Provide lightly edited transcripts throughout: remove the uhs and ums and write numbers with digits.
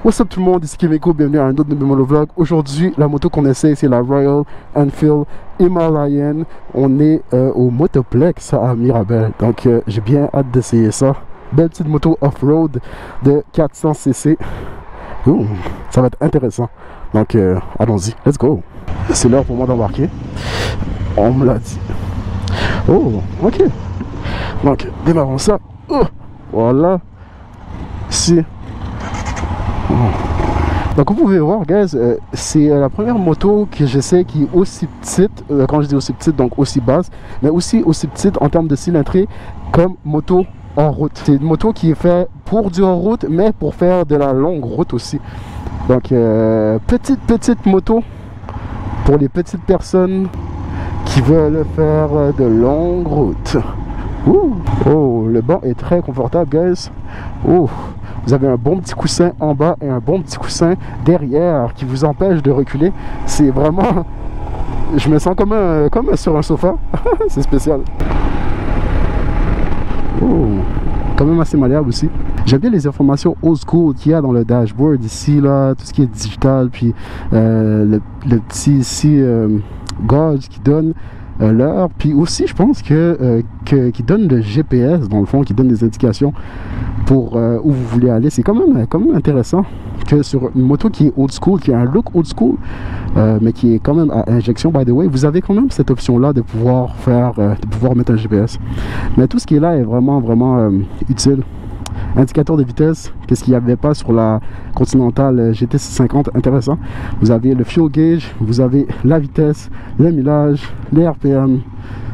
What's up tout le monde, ici Kimeko, bienvenue à un autre de mes monovlogs. Aujourd'hui, la moto qu'on essaie, c'est la Royal Enfield Himalayan. On est au Motoplex à Mirabel, donc j'ai bien hâte d'essayer ça. Belle petite moto off-road de 400cc. Ouh, ça va être intéressant. Donc allons-y, let's go. C'est l'heure pour moi d'embarquer. On me l'a dit. Oh, ok. Donc, démarrons ça. Oh, voilà. Ici. Donc vous pouvez voir guys, c'est la première moto que j'essaie qui est aussi petite, quand je dis aussi petite donc aussi basse, mais aussi petite en termes de cylindrée comme moto en route. C'est une moto qui est faite pour du en route mais pour faire de la longue route aussi. Donc petite moto pour les petites personnes qui veulent faire de longues routes. Ouh. Oh, le banc est très confortable guys. Oh. Vous avez un bon petit coussin en bas et un bon petit coussin derrière qui vous empêche de reculer. C'est vraiment... Je me sens comme sur un sofa. C'est spécial. Oh, quand même assez malléable aussi. J'aime bien les informations old school qu'il y a dans le dashboard ici, là, tout ce qui est digital, puis le petit ici gauge qui donne l'heure, puis aussi je pense qui donne le GPS dans le fond, qui donne des indications pour où vous voulez aller. C'est quand même intéressant que sur une moto qui est old school, qui a un look old school, mais qui est quand même à injection by the way, vous avez quand même cette option là de pouvoir mettre un GPS. Mais tout ce qui est là est vraiment utile. Indicateur de vitesse, qu'est-ce qu'il n'y avait pas sur la Continental GT650, intéressant. Vous avez le fuel gauge, vous avez la vitesse, le millage, les RPM,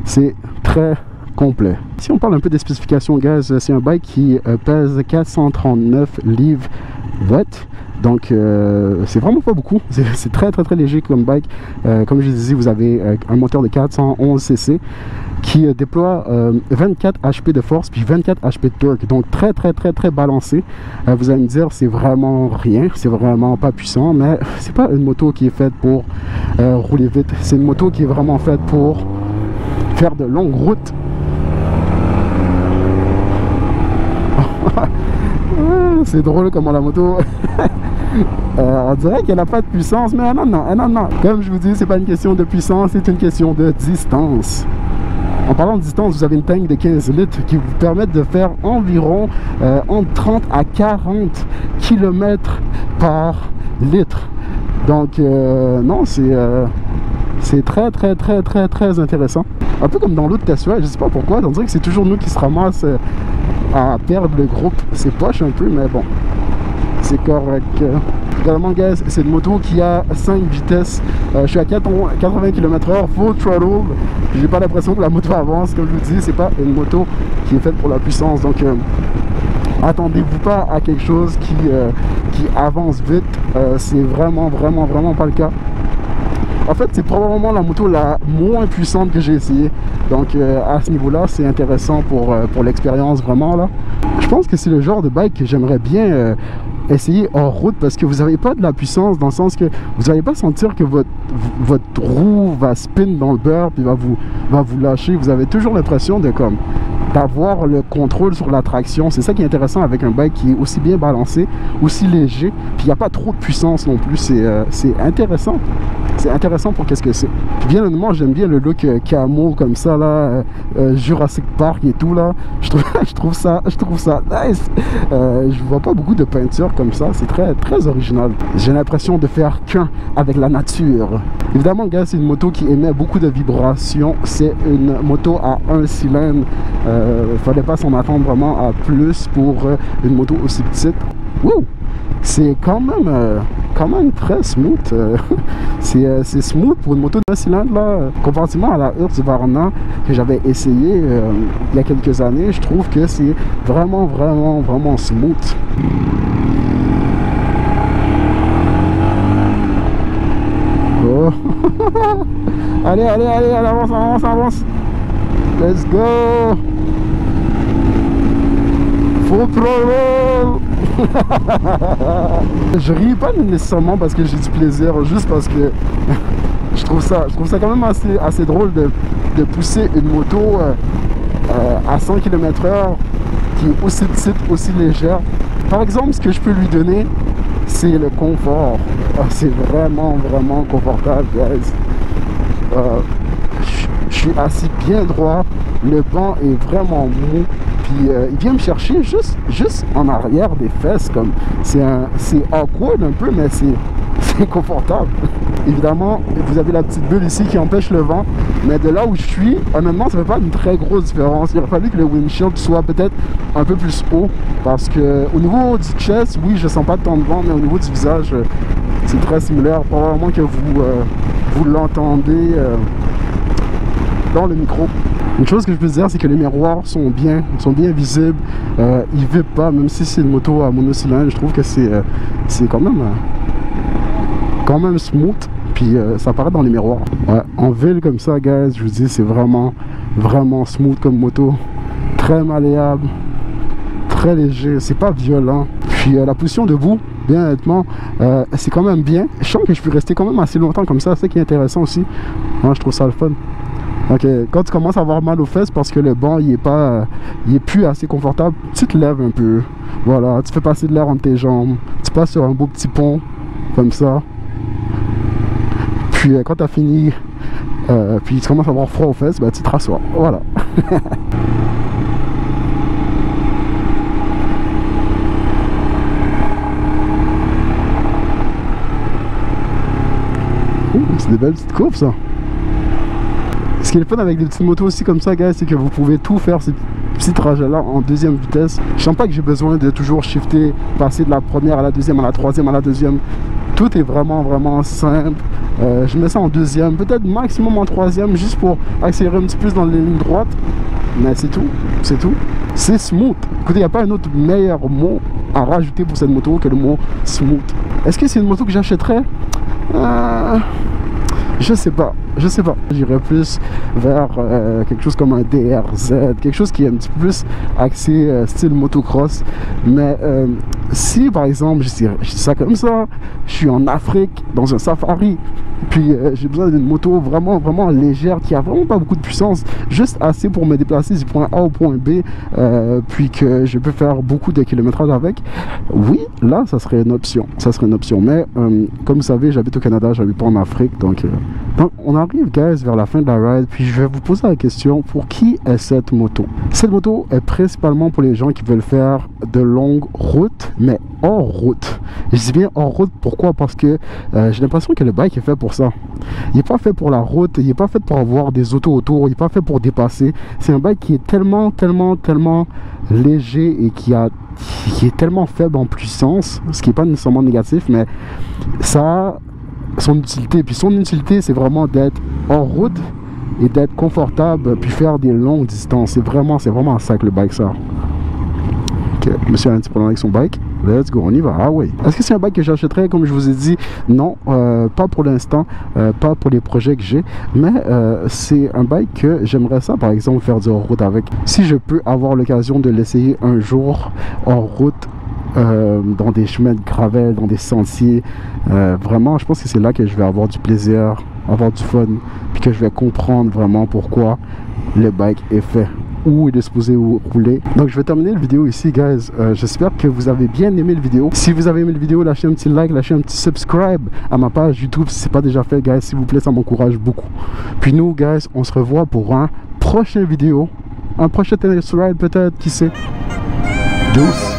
c'est très complet. Si on parle un peu des spécifications gaz, c'est un bike qui pèse 439 livres wet. Donc c'est vraiment pas beaucoup, c'est très léger comme bike. Comme je disais, vous avez un moteur de 411cc qui déploie 24 HP de force puis 24 HP de torque, donc très balancé. Vous allez me dire c'est vraiment rien, c'est vraiment pas puissant, mais c'est pas une moto qui est faite pour rouler vite, c'est une moto qui est vraiment faite pour faire de longues routes. C'est drôle comment la moto on dirait qu'elle n'a pas de puissance, mais non. Comme je vous dis, c'est pas une question de puissance, c'est une question de distance. En parlant de distance, vous avez une tank de 15 litres qui vous permet de faire environ entre 30 à 40 km par litre. Donc non, c'est très intéressant. Un peu comme dans l'autre Tesla, je sais pas pourquoi, on dirait que c'est toujours nous qui se ramassent à perdre le groupe. C'est poche un peu, mais bon, c'est correct. Également, guys, c'est une moto qui a 5 vitesses. Je suis à 80 km/h, full throttle. J'ai pas l'impression que la moto avance. Comme je vous dis, c'est pas une moto qui est faite pour la puissance. Donc, attendez-vous pas à quelque chose qui avance vite. C'est vraiment pas le cas. En fait, c'est probablement la moto la moins puissante que j'ai essayé. Donc, à ce niveau-là, c'est intéressant pour l'expérience vraiment là. Je pense que c'est le genre de bike que j'aimerais bien essayer hors route parce que vous n'avez pas de la puissance dans le sens que vous n'allez pas sentir que votre roue va spin dans le beurre puis va vous lâcher. Vous avez toujours l'impression d'avoir le contrôle sur la traction. C'est ça qui est intéressant avec un bike qui est aussi bien balancé, aussi léger, puis il n'y a pas trop de puissance non plus. C'est intéressant. C'est intéressant pour qu'est-ce que c'est. Bien honnêtement, j'aime bien le look camo comme ça là, Jurassic Park et tout là. Je trouve ça nice. Je vois pas beaucoup de peinture comme ça. C'est très original. J'ai l'impression de faire qu'un avec la nature. Évidemment, gars, c'est une moto qui émet beaucoup de vibrations. C'est une moto à un cylindre. Fallait pas s'en attendre vraiment à plus pour une moto aussi petite. Wouh! C'est quand même très smooth. C'est smooth pour une moto d'un cylindre là. Comparativement à la Husqvarna que j'avais essayé il y a quelques années, je trouve que c'est vraiment smooth. Oh. Allez, avance. Let's go. Full throttle. Je ris pas nécessairement parce que j'ai du plaisir, juste parce que je trouve ça quand même assez drôle de pousser une moto à 100 km/h qui est aussi petite, aussi légère. Par exemple, ce que je peux lui donner, c'est le confort. C'est vraiment confortable, guys. Je suis assis bien droit, le banc est vraiment mou, puis il vient me chercher juste en arrière des fesses, comme c'est awkward un peu, mais c'est confortable. Évidemment, vous avez la petite bulle ici qui empêche le vent, mais de là où je suis, honnêtement, ça ne fait pas une très grosse différence. Il aurait fallu que le windshield soit peut-être un peu plus haut, parce que au niveau du chest, oui, je sens pas tant de vent, mais au niveau du visage, c'est très similaire. Probablement que vous l'entendez dans le micro. Une chose que je peux dire, c'est que les miroirs sont bien visibles. Ils vibrent pas, même si c'est une moto à monocylindre. Je trouve que c'est quand même smooth. Puis ça apparaît dans les miroirs. Ouais, en ville comme ça, guys, je vous dis, c'est vraiment smooth comme moto. Très malléable, très léger. C'est pas violent. Puis la position debout, bien honnêtement, c'est quand même bien. Je sens que je peux rester quand même assez longtemps comme ça. C'est ça qui est intéressant aussi. Moi, je trouve ça le fun. Ok, quand tu commences à avoir mal aux fesses parce que le banc il est plus assez confortable, tu te lèves un peu. Voilà, tu fais passer de l'air entre tes jambes. Tu passes sur un beau petit pont comme ça. Puis quand tu as fini, puis tu commences à avoir froid aux fesses, bah, tu te rassois. Voilà. C'est des belles petites courbes ça. Ce qui est le fun avec des petites motos aussi comme ça, guys, c'est que vous pouvez tout faire ces petits trajets là en deuxième vitesse. Je sens pas que j'ai besoin de toujours shifter, passer de la première à la deuxième, à la troisième, à la deuxième. Tout est vraiment simple. Je mets ça en deuxième, peut-être maximum en troisième, juste pour accélérer un petit peu dans les lignes droites. Mais c'est tout, c'est tout. C'est smooth. Écoutez, il n'y a pas un autre meilleur mot à rajouter pour cette moto que le mot smooth. Est-ce que c'est une moto que j'achèterais? Je sais pas. J'irais plus vers quelque chose comme un DRZ, quelque chose qui est un petit peu plus axé style motocross. Mais si par exemple, je dis ça comme ça, je suis en Afrique dans un safari, puis j'ai besoin d'une moto vraiment légère qui a vraiment pas beaucoup de puissance, juste assez pour me déplacer du point A au point B, puis que je peux faire beaucoup de kilométrage avec. Oui, là, ça serait une option. Mais comme vous savez, j'habite au Canada, j'habite pas en Afrique, donc on arrive, guys, vers la fin de la ride, puis je vais vous poser la question, pour qui est cette moto? Cette moto est principalement pour les gens qui veulent faire de longues routes, mais hors route. Je dis bien hors route, pourquoi? Parce que j'ai l'impression que le bike est fait pour ça. Il n'est pas fait pour la route, il n'est pas fait pour avoir des autos autour, il n'est pas fait pour dépasser. C'est un bike qui est tellement léger et qui est tellement faible en puissance, ce qui n'est pas nécessairement négatif, mais ça a son utilité. Puis son utilité, c'est vraiment d'être en route et d'être confortable, puis faire des longues distances. C'est vraiment ça que le bike sert. Ok, monsieur a un petit problème avec son bike. Let's go, on y va. Ah oui. Est-ce que c'est un bike que j'achèterais? Comme je vous ai dit, non, pas pour l'instant, pas pour les projets que j'ai, mais c'est un bike que j'aimerais ça, par exemple, faire du hors-route avec. Si je peux avoir l'occasion de l'essayer un jour hors route, dans des chemins de gravel, dans des sentiers, vraiment, je pense que c'est là que je vais avoir du plaisir, avoir du fun, puis que je vais comprendre vraiment pourquoi le bike est fait, où il est supposé rouler. Donc je vais terminer la vidéo ici, guys. J'espère que vous avez bien aimé la vidéo. Si vous avez aimé la vidéo, lâchez un petit like, lâchez un petit subscribe à ma page YouTube si c'est pas déjà fait, guys. S'il vous plaît, ça m'encourage beaucoup. Puis nous, guys, on se revoit pour un prochain vidéo, un prochain tennis ride peut-être, qui sait. Douce.